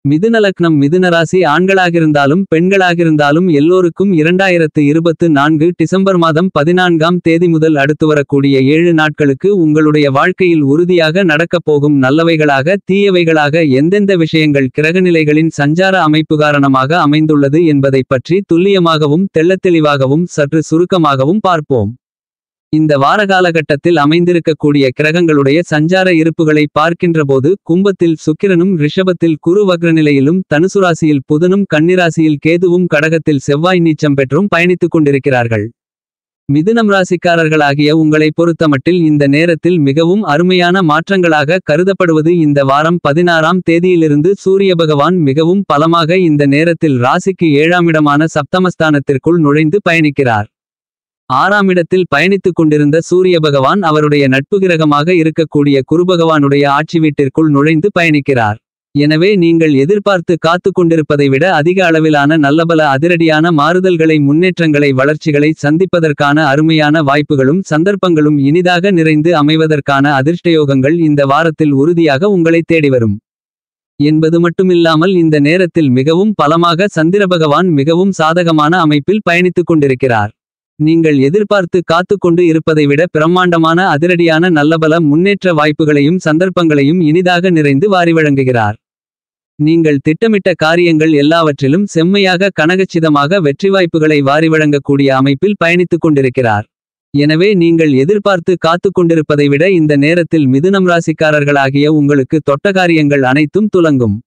மிதுனலக்னம் மிதுனராசி ஆண்களாகிருந்தாலும் பெண்களாகிருந்தாலும் எல்லோருக்கும் 2024 டிசம்பர் மாதம் 14ஆம் தேதி முதல் அடுத்து வரக்கூடிய 7 நாட்களுக்கு உங்களுடைய வாழ்க்கையில் உறுதியாக நடக்கப்போகும் நல்லவைகளாக தீயவைகளாக எந்தெந்த விஷயங்கள் கிரகநிலைகளின் சஞ்சார அமைப்பு காரணமாக அமைந்துள்ளது என்பதைப் பற்றி துல்லியமாகவும் தெள்ளத்தெளிவாகவும் சற்று சுருக்கமாகவும் பார்ப்போம். இந்த வாரகாலகட்டத்தில் அமைந்திருக்கக்கூடிய கிரகங்களுடைய சஞ்சார இருப்புகளை பார்க்கின்றபோது கும்பத்தில் சுக்கிரனும் ரிஷபத்தில் குரு வக்ரநிலையிலும் தனுசுராசியில் புதனும் கன்னிராசியில் கேதுவும் கடகத்தில் செவ்வாய் நீச்சம் பெற்றும் பயணித்துக் கொண்டிருக்கிறார்கள். மிதுனம் ராசிக்காரர்களாகிய உங்களை பொறுத்தமட்டில் இந்த நேரத்தில் மிகவும் அருமையான மாற்றங்களாக கருதப்படுவது இந்த வாரம் 16ஆம் தேதியிலிருந்து சூரிய பகவான் மிகவும் பலமாக இந்த நேரத்தில் ராசிக்கு 7ஆம் இடமான சப்தமஸ்தானத்திற்குள் நுழைந்து பயணிக்கிறார். 6ஆம் இடத்தில் பயணித்துக் கொண்டிருந்த சூரிய பகவான் அவருடைய நட்பு கிரகமாக இருக்கக்கூடிய குருபகவானுடைய ஆட்சி வீட்டிற்குள் நுழைந்து பயணிக்கிறார். எனவே நீங்கள் எதிர்பார்த்து காத்து கொண்டிருப்பதை விட அதிக அளவிலான நல்லபல அதிரடியான மாறுதல்களை முன்னேற்றங்களை வளர்ச்சிகளை சந்திப்பதற்கான அருமையான வாய்ப்புகளும் சந்தர்ப்பங்களும் இனிதாக நிறைந்து அமைவதற்கான அதிர்ஷ்டயோகங்கள் இந்த வாரத்தில் உறுதியாக உங்களை தேடிவரும் என்பது மட்டுமில்லாமல் இந்த நேரத்தில் மிகவும் பலமாக சந்திர பகவான் மிகவும் சாதகமான அமைப்பில் பயணித்துக் கொண்டிருக்கிறார். நீங்கள் எதிர்பார்த்து காத்து கொண்டு இருப்பதை விட பிரம்மாண்டமான அதிரடியான நல்லபல முன்னேற்ற வாய்ப்புகளையும் சந்தர்ப்பங்களையும் இனிதாக நிறைந்து வாரி வழங்குகிறார். நீங்கள் திட்டமிட்ட காரியங்கள் எல்லாவற்றிலும் செம்மையாக கனகச்சிதமாக வெற்றி வாய்ப்புகளை வாரி வழங்கக்கூடிய அமைப்பில் பயணித்துக் கொண்டிருக்கிறார். எனவே நீங்கள் எதிர்பார்த்து காத்து கொண்டிருப்பதை விட இந்த நேரத்தில் மிதுனம் ராசிக்காரர்களாகிய உங்களுக்கு தொட்ட காரியங்கள் அனைத்தும் துலங்கும்.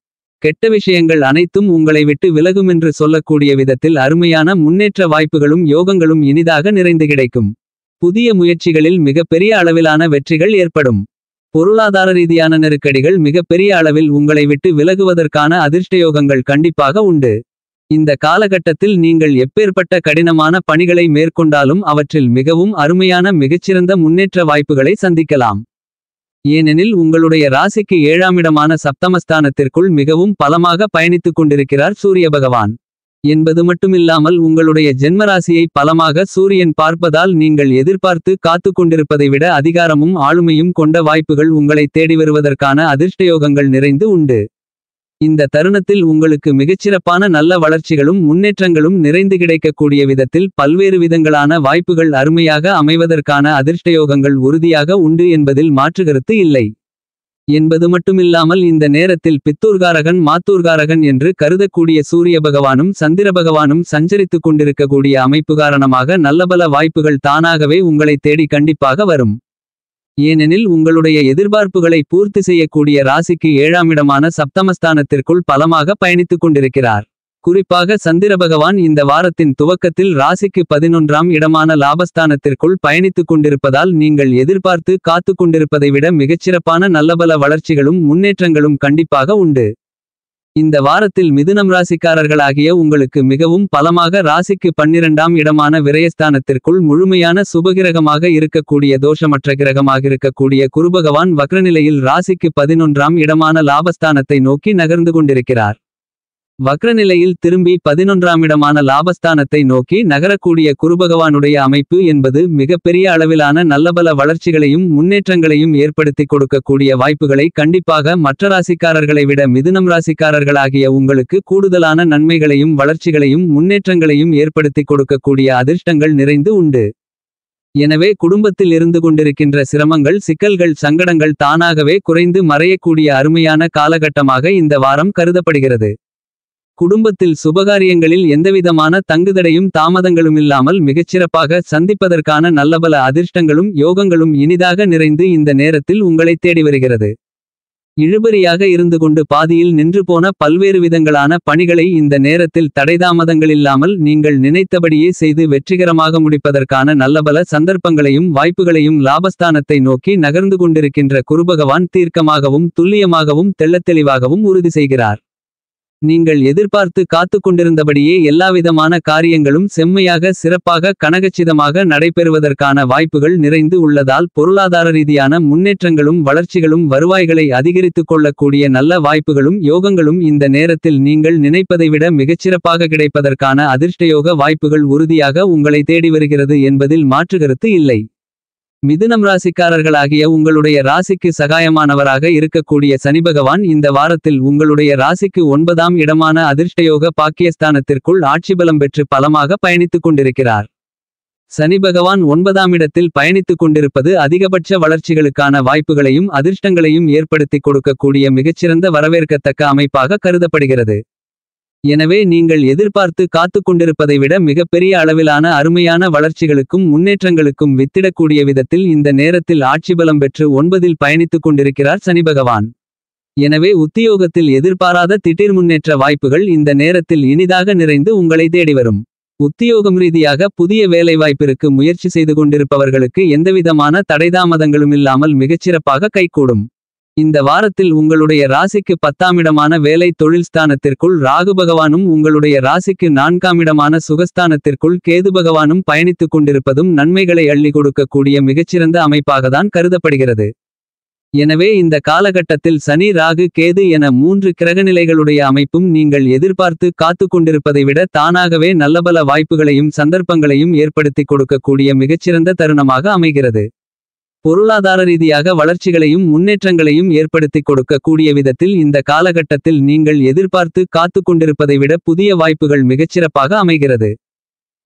கெட்ட விஷயங்கள் அனைத்தும் உங்களை விட்டு விலகுமென்று சொல்லக்கூடிய விதத்தில் அருமையான முன்னேற்ற வாய்ப்புகளும் யோகங்களும் இனிதாக நிறைந்து கிடைக்கும். புதிய முயற்சிகளில் மிகப்பெரிய அளவிலான வெற்றிகள் ஏற்படும். பொருளாதார ரீதியான நெருக்கடிகள் மிகப்பெரிய அளவில் உங்களை விட்டு விலகுவதற்கான அதிர்ஷ்டயோகங்கள் கண்டிப்பாக உண்டு. இந்த காலகட்டத்தில் நீங்கள் எப்பேற்பட்ட கடினமான பணிகளை மேற்கொண்டாலும் அவற்றில் மிகவும் அருமையான மிகச்சிறந்த முன்னேற்ற வாய்ப்புகளை சந்திக்கலாம். ஏனெனில் உங்களுடைய ராசிக்கு 7ஆம் இடமான சப்தமஸ்தானத்திற்குள் மிகவும் பலமாக பயணித்துக் கொண்டிருக்கிறார் சூரிய பகவான் என்பது மட்டுமில்லாமல் உங்களுடைய ஜென்மராசியை பலமாக சூரியன் பார்ப்பதால் நீங்கள் எதிர்பார்த்து காத்து கொண்டிருப்பதை விட அதிகாரமும் ஆளுமையும் கொண்ட வாய்ப்புகள் உங்களை தேடி வருவதற்கான அதிர்ஷ்டயோகங்கள் நிறைந்து உண்டு. இந்த தருணத்தில் உங்களுக்கு மிகச்சிறப்பான நல்ல வளர்ச்சிகளும் முன்னேற்றங்களும் நிறைந்து கிடைக்கக்கூடிய விதத்தில் பல்வேறு விதங்களான வாய்ப்புகள் அருமையாக அமைவதற்கான அதிர்ஷ்டயோகங்கள் உறுதியாக உண்டு என்பதில் மாற்றுகருத்து இல்லை என்பது மட்டுமில்லாமல் இந்த நேரத்தில் பித்தூர்காரகன் மாத்தூர்காரகன் என்று கருதக்கூடிய சூரிய பகவானும் சந்திர பகவானும் சஞ்சரித்துக் கொண்டிருக்கக்கூடிய அமைப்பு காரணமாக நல்லபல வாய்ப்புகள் தானாகவே உங்களை தேடி கண்டிப்பாக வரும். ஏனெனில் உங்களுடைய எதிர்பார்ப்புகளை பூர்த்தி செய்யக்கூடிய ராசிக்கு 7ஆம் இடமான சப்தமஸ்தானத்திற்குள் பலமாக பயணித்துக் கொண்டிருக்கிறார். குறிப்பாக சந்திர பகவான் இந்த வாரத்தின் துவக்கத்தில் ராசிக்கு 11ஆம் இடமான லாபஸ்தானத்திற்குள் பயணித்துக் கொண்டிருப்பதால் நீங்கள் எதிர்பார்த்து காத்து கொண்டிருப்பதை விட மிகச்சிறப்பான நல்லபல வளர்ச்சிகளும் முன்னேற்றங்களும் கண்டிப்பாக உண்டு. இந்த வாரத்தில் மிதுனம் ராசிக்காரர்களாகிய உங்களுக்கு மிகவும் பலமாக ராசிக்கு 12ஆம் இடமான விரயஸ்தானத்திற்குள் முழுமையான சுபகிரகமாக இருக்கக்கூடிய தோஷமற்ற கிரகமாக இருக்கக்கூடிய குருபகவான் வக்ரநிலையில் ராசிக்கு 11ஆம் இடமான லாபஸ்தானத்தை நோக்கி நகர்ந்து கொண்டிருக்கிறார். வக்ரநிலையில் திரும்பி 11ஆம் இடமான லாபஸ்தானத்தை நோக்கி நகரக்கூடிய குருபகவானுடைய அமைப்பு என்பது மிகப்பெரிய அளவிலான நல்லபல வளர்ச்சிகளையும் முன்னேற்றங்களையும் ஏற்படுத்திக் கொடுக்கக்கூடிய வாய்ப்புகளை கண்டிப்பாக மற்ற ராசிக்காரர்களை விட மிதுனம் ராசிக்காரர்களாகிய உங்களுக்கு கூடுதலான நன்மைகளையும் வளர்ச்சிகளையும் முன்னேற்றங்களையும் ஏற்படுத்திக் கொடுக்கக்கூடிய அதிர்ஷ்டங்கள் நிறைந்து உண்டு. எனவே குடும்பத்தில் இருந்து கொண்டிருக்கின்ற சிரமங்கள் சிக்கல்கள் சங்கடங்கள் தானாகவே குறைந்து மறையக்கூடிய அருமையான காலகட்டமாக இந்த வாரம் கருதப்படுகிறது. குடும்பத்தில் சுபகாரியங்களில் எந்தவிதமான தங்குதடையும் தாமதங்களுமில்லாமல் மிகச்சிறப்பாக சந்திப்பதற்கான நல்லபல அதிர்ஷ்டங்களும் யோகங்களும் இனிதாக நிறைந்து இந்த நேரத்தில் உங்களை தேடி வருகிறது. இழுபறியாக இருந்து கொண்டு பாதியில் நின்று போன பல்வேறு விதங்களான பணிகளை இந்த நேரத்தில் தடைதாமதங்களில்லாமல் நீங்கள் நினைத்தபடியே செய்து வெற்றிகரமாக முடிப்பதற்கான நல்லபல சந்தர்ப்பங்களையும் வாய்ப்புகளையும் லாபஸ்தானத்தை நோக்கி நகர்ந்து கொண்டிருக்கின்ற குருபகவான் தீர்க்கமாகவும் துல்லியமாகவும் தெள்ளத்தெளிவாகவும் உறுதி செய்கிறார். நீங்கள் எதிர்பார்த்து காத்து கொண்டிருந்தபடியே எல்லாவிதமான காரியங்களும் செம்மையாக சிறப்பாக கனகச்சிதமாக நடைபெறுவதற்கான வாய்ப்புகள் நிறைந்து உள்ளதால் பொருளாதார ரீதியான முன்னேற்றங்களும் வளர்ச்சிகளும் வருவாய்களை அதிகரித்துக் கொள்ளக்கூடிய நல்ல வாய்ப்புகளும் யோகங்களும் இந்த நேரத்தில் நீங்கள் நினைப்பதை விட மிகச்சிறப்பாக கிடைப்பதற்கான அதிர்ஷ்டயோக வாய்ப்புகள் உறுதியாக உங்களை தேடி வருகிறது என்பதில் மாற்றுகருத்து இல்லை. மிதுனம் ராசிக்காரர்களாகிய உங்களுடைய ராசிக்கு சகாயமானவராக இருக்கக்கூடிய சனிபகவான் இந்த வாரத்தில் உங்களுடைய ராசிக்கு 9ஆம் இடமான அதிர்ஷ்டயோக பாக்கியஸ்தானத்திற்குள் ஆட்சிபலம் பெற்று பலமாக பயணித்துக் கொண்டிருக்கிறார். சனிபகவான் 9ஆம் இடத்தில் பயணித்துக் கொண்டிருப்பது அதிகபட்ச வளர்ச்சிகளுக்கான வாய்ப்புகளையும் அதிர்ஷ்டங்களையும் ஏற்படுத்திக் கொடுக்கக்கூடிய மிகச்சிறந்த வரவேற்கத்தக்க அமைப்பாக கருதப்படுகிறது. எனவே நீங்கள் எதிர்பார்த்து காத்து கொண்டிருப்பதை விட மிகப்பெரிய அளவிலான அருமையான வளர்ச்சிகளுக்கும் முன்னேற்றங்களுக்கும் வித்திடக்கூடிய விதத்தில் இந்த நேரத்தில் ஆட்சிபலம் பெற்று 9இல் பயணித்துக் கொண்டிருக்கிறார் சனிபகவான். எனவே உத்தியோகத்தில் எதிர்பாராத திடீர் முன்னேற்ற வாய்ப்புகள் இந்த நேரத்தில் இனிதாக நிறைந்து உங்களை தேடி வரும். உத்தியோகம் ரீதியாக புதிய வேலைவாய்ப்பிற்கு முயற்சி செய்து கொண்டிருப்பவர்களுக்கு எந்தவிதமான தடைதாமதங்களுமில்லாமல் மிகச்சிறப்பாக கைகூடும். இந்த வாரத்தில் உங்களுடைய ராசிக்கு 10ஆம் இடமான வேலை தொழில் ஸ்தானத்திற்குள் ராகு பகவானும் உங்களுடைய ராசிக்கு 4ஆம் இடமான சுகஸ்தானத்திற்குள் கேது பகவானும் பயணித்துக் கொண்டிருப்பதும் நன்மைகளை அள்ளி கொடுக்கக்கூடிய மிகச்சிறந்த அமைப்பாகத்தான் கருதப்படுகிறது. எனவே இந்த காலகட்டத்தில் சனி ராகு கேது என 3 கிரகநிலைகளுடைய அமைப்பும் நீங்கள் எதிர்பார்த்து காத்து கொண்டிருப்பதை விட தானாகவே நல்லபல வாய்ப்புகளையும் சந்தர்ப்பங்களையும் ஏற்படுத்திக் கொடுக்கக்கூடிய மிகச்சிறந்த தருணமாக அமைகிறது. பொருளாதார ரீதியாக வளர்ச்சிகளையும் முன்னேற்றங்களையும் ஏற்படுத்திக் கொடுக்கக்கூடிய விதத்தில் இந்த காலகட்டத்தில் நீங்கள் எதிர்பார்த்து காத்து கொண்டிருப்பதை விட புதிய வாய்ப்புகள் மிகச்சிறப்பாக அமைகிறது.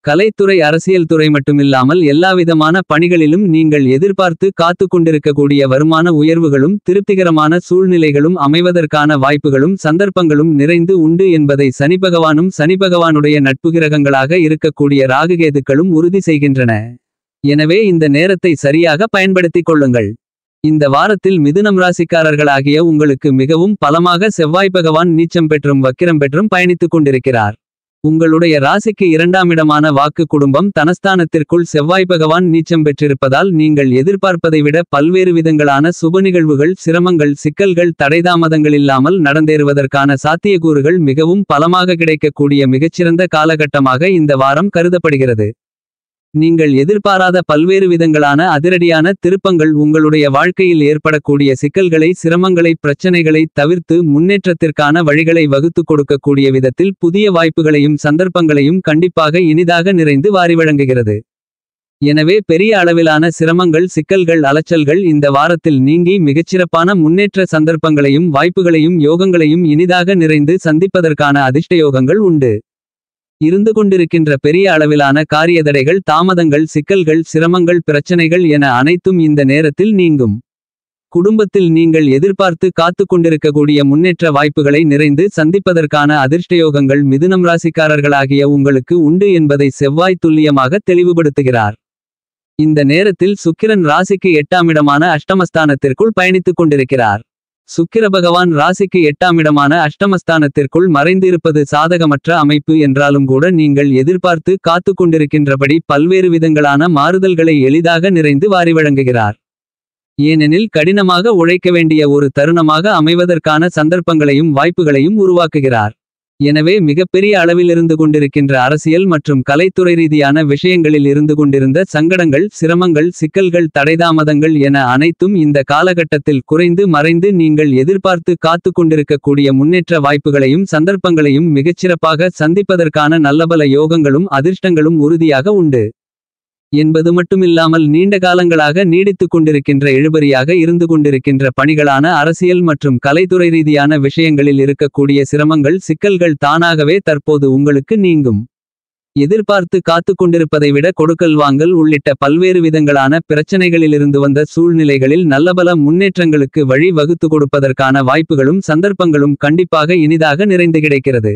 கலைத்துறை அரசியல் துறை மட்டுமில்லாமல் எல்லாவிதமான பணிகளிலும் நீங்கள் எதிர்பார்த்து காத்து கொண்டிருக்கக்கூடிய வருமான உயர்வுகளும் திருப்திகரமான சூழ்நிலைகளும் அமைவதற்கான வாய்ப்புகளும் சந்தர்ப்பங்களும் நிறைந்து உண்டு என்பதை சனிபகவானும் சனிபகவானுடைய நட்பு கிரகங்களாக இருக்கக்கூடிய ராகுகேதுக்களும் உறுதி செய்கின்றன. எனவே இந்த நேரத்தை சரியாக பயன்படுத்திக் கொள்ளுங்கள். இந்த வாரத்தில் மிதுனம் ராசிக்காரர்களாகிய உங்களுக்கு மிகவும் பலமாக செவ்வாய் பகவான் நீச்சம் பெற்றும் வக்கிரம் பெற்றும் பயணித்துக் கொண்டிருக்கிறார். உங்களுடைய ராசிக்கு 2ஆம் இடமான வாக்கு குடும்பம் தனஸ்தானத்திற்குள் செவ்வாய் பகவான் நீச்சம் பெற்றிருப்பதால் நீங்கள் எதிர்பார்ப்பதை விட பல்வேறு விதங்களான சுப நிகழ்வுகள் சிரமங்கள் சிக்கல்கள் தடைதாமதங்கள் இல்லாமல் நடந்தேறுவதற்கான சாத்தியக்கூறுகள் மிகவும் பலமாக கிடைக்கக்கூடிய மிகச்சிறந்த காலகட்டமாக இந்த வாரம் கருதப்படுகிறது. நீங்கள் எதிர்பாராத பல்வேறு விதங்களான அதிரடியான திருப்பங்கள் உங்களுடைய வாழ்க்கையில் ஏற்படக்கூடிய சிக்கல்களை சிரமங்களை பிரச்சனைகளை தவிர்த்து முன்னேற்றத்திற்கான வழிகளை வகுத்து கொடுக்கக்கூடிய விதத்தில் புதிய வாய்ப்புகளையும் சந்தர்ப்பங்களையும் கண்டிப்பாக இனிதாக நிறைந்து வாரி வழங்குகிறது. எனவே பெரிய அளவிலான சிரமங்கள் சிக்கல்கள் அலைச்சல்கள் இந்த வாரத்தில் நீங்கி மிகச்சிறப்பான முன்னேற்ற சந்தர்ப்பங்களையும் வாய்ப்புகளையும் யோகங்களையும் இனிதாக நிறைந்து சந்திப்பதற்கான அதிர்ஷ்டயோகங்கள் உண்டு. இருந்து கொண்டிருக்கின்ற பெரிய அளவிலான காரியதடைகள் தாமதங்கள் சிக்கல்கள் சிரமங்கள் பிரச்சனைகள் என அனைத்தும் இந்த நேரத்தில் நீங்கும். குடும்பத்தில் நீங்கள் எதிர்பார்த்து காத்து கொண்டிருக்கக்கூடிய முன்னேற்ற வாய்ப்புகளை நிறைந்து சந்திப்பதற்கான அதிர்ஷ்டயோகங்கள் மிதுனம் ராசிக்காரர்களாகிய உங்களுக்கு உண்டு என்பதை செவ்வாய் துல்லியமாக தெளிவுபடுத்துகிறார். இந்த நேரத்தில் சுக்கிரன் ராசிக்கு 8ஆம் இடமான அஷ்டமஸ்தானத்திற்குள் பயணித்துக் கொண்டிருக்கிறார். சுக்கிர பகவான் ராசிக்கு 8ஆம் இடமான அஷ்டமஸ்தானத்திற்குள் மறைந்து இருப்பது சாதகமற்ற அமைப்பு என்றாலும் கூட நீங்கள் எதிர்பார்த்து காத்து கொண்டிருக்கின்றபடி பல்வேறு விதங்களான மாறுதல்களை எளிதாக நிறைந்து வாரி வழங்குகிறார். ஏனெனில் கடினமாக உழைக்க வேண்டிய ஒரு தருணமாக அமைவதற்கான சந்தர்ப்பங்களையும் வாய்ப்புகளையும் உருவாக்குகிறார். எனவே மிகப்பெரிய அளவில் இருந்து கொண்டிருக்கின்ற அரசியல் மற்றும் கலைத்துறை ரீதியான விஷயங்களில் இருந்து கொண்டிருந்த சங்கடங்கள் சிரமங்கள் சிக்கல்கள் தடைதாமதங்கள் என அனைத்தும் இந்த காலகட்டத்தில் குறைந்து மறைந்து நீங்கள் எதிர்பார்த்து காத்து கொண்டிருக்கக்கூடிய முன்னேற்ற வாய்ப்புகளையும் சந்தர்ப்பங்களையும் மிகச்சிறப்பாக சந்திப்பதற்கான நல்லபல யோகங்களும் அதிர்ஷ்டங்களும் உறுதியாக உண்டு என்பது மட்டுமில்லாமல் நீண்ட காலங்களாக நீடித்துக் கொண்டிருக்கின்ற இழுபறியாக இருந்து கொண்டிருக்கின்ற பணிகளான அரசியல் மற்றும் கலைத்துறை ரீதியான விஷயங்களில் இருக்கக்கூடிய சிரமங்கள் சிக்கல்கள் தானாகவே தற்போது உங்களுக்கு நீங்கும். எதிர்பார்த்து காத்து கொண்டிருப்பதை விட கொடுக்கல் வாங்கல் உள்ளிட்ட பல்வேறு விதங்களான பிரச்சனைகளிலிருந்து வந்த சூழ்நிலைகளில் நல்லபல முன்னேற்றங்களுக்கு வழி வகுத்து கொடுப்பதற்கான வாய்ப்புகளும் சந்தர்ப்பங்களும் கண்டிப்பாக இனிதாக நிறைந்து கிடைக்கிறது.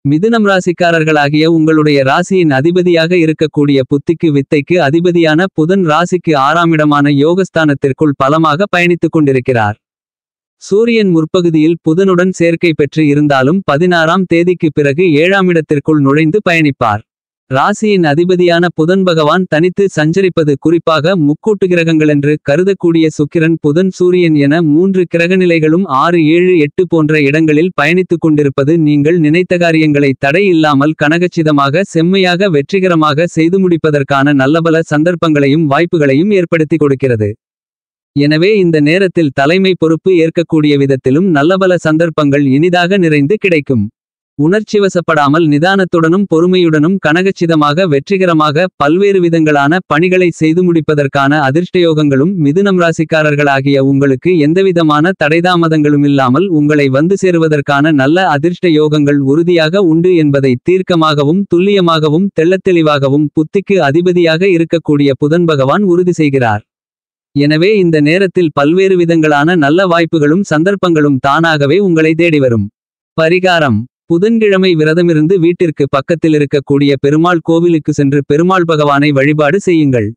மிதுனம் ராசிக்காரர்களாகிய உங்களுடைய ராசியின் அதிபதியாக இருக்கக்கூடிய புத்திக்கு வித்தைக்கு அதிபதியான புதன் ராசிக்கு 6ஆம் இடமான யோகஸ்தானத்திற்குள் பலமாக பயணித்துக் கொண்டிருக்கிறார். சூரியன் முற்பகுதியில் புதனுடன் சேர்க்கை பெற்று இருந்தாலும் 16ஆம் தேதிக்கு பிறகு 7ஆம் இடத்திற்குள் நுழைந்து பயணிப்பார். ராசியின் அதிபதியான புதன் பகவான் தனித்து சஞ்சரிப்பது குறிப்பாக முக்கூட்டு கிரகங்களென்று கருதக்கூடிய சுக்கிரன் புதன் சூரியன் என 3 கிரகநிலைகளும் 6 7 8 போன்ற இடங்களில் பயணித்துக் கொண்டிருப்பது நீங்கள் நினைத்த காரியங்களை தடை இல்லாமல் கனகச்சிதமாக செம்மையாக வெற்றிகரமாக செய்து முடிப்பதற்கான நல்லபல சந்தர்ப்பங்களையும் வாய்ப்புகளையும் ஏற்படுத்தி கொடுக்கிறது. எனவே இந்த நேரத்தில் தலைமை பொறுப்பு ஏற்கக்கூடிய விதத்திலும் நல்லபல சந்தர்ப்பங்கள் இனிதாக நிறைந்து கிடைக்கும். உணர்ச்சிவசப்படாமல் நிதானத்துடனும் பொறுமையுடனும் கனகச்சிதமாக வெற்றிகரமாக பல்வேறு விதங்களான பணிகளை செய்து முடிப்பதற்கான அதிர்ஷ்டயோகங்களும் மிதுனம் ராசிக்காரர்களாகிய உங்களுக்கு எந்தவிதமான தடைதாமதங்களுமில்லாமல் உங்களை வந்து சேருவதற்கான நல்ல அதிர்ஷ்ட யோகங்கள் உறுதியாக உண்டு என்பதை தீர்க்கமாகவும் துல்லியமாகவும் தெள்ளத்தெளிவாகவும் புத்திக்கு அதிபதியாக இருக்கக்கூடிய புதன் பகவான் உறுதி செய்கிறார். எனவே இந்த நேரத்தில் பல்வேறு விதங்களான நல்ல வாய்ப்புகளும் சந்தர்ப்பங்களும் தானாகவே உங்களை தேடிவரும். பரிகாரம்: புதன்கிழமை விரதமிருந்து வீட்டிற்கு பக்கத்தில் இருக்கக்கூடிய பெருமாள் கோவிலுக்கு சென்று பெருமாள் பகவானை வழிபாடு செய்யுங்கள்.